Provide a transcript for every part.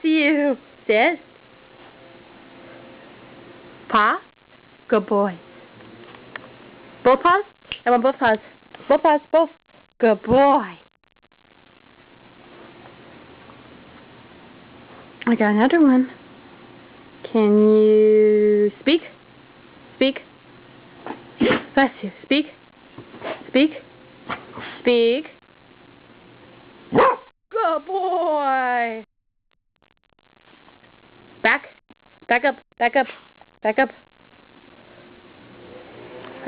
you. Sit. Paw. Good boy. Both paws? I want both paws. Both paws, both. Good boy. I got another one. Can you speak? Speak. Bless you. Speak. Speak. Speak. Good boy. Back. Back up. Back up. Back up.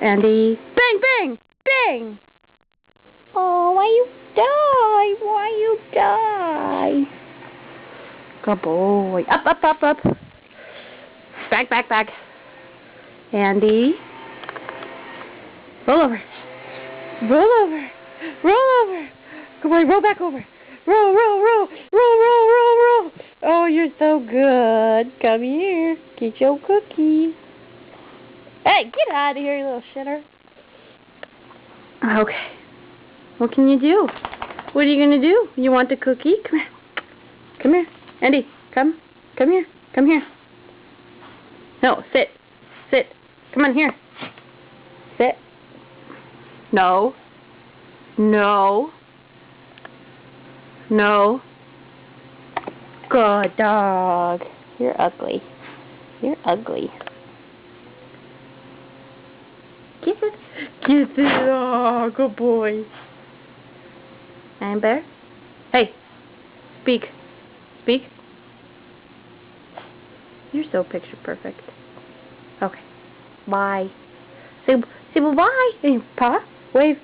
Andy. Bang, bang, bang. Oh, why you die? Why you die? Good boy. Up, up, up, up. Back, back, back. Andy. Roll over. Roll over. Roll over. Come on, roll back over. Roll, roll, roll. Roll, roll, roll, roll. Oh, you're so good. Come here. Get your cookie. Hey, get out of here, you little shitter. Okay. What can you do? What are you going to do? You want the cookie? Come here. Come here. Andy, come. Come here. Come here. No, sit. Sit. Come on here. Sit. No. No. No. Good dog. You're ugly. You're ugly. Kiss it. Kiss it. Oh, good boy. And Bear? Hey. Speak. Speak. You're so picture perfect. Okay. Bye. Say bye. Hey, Pa. Wave.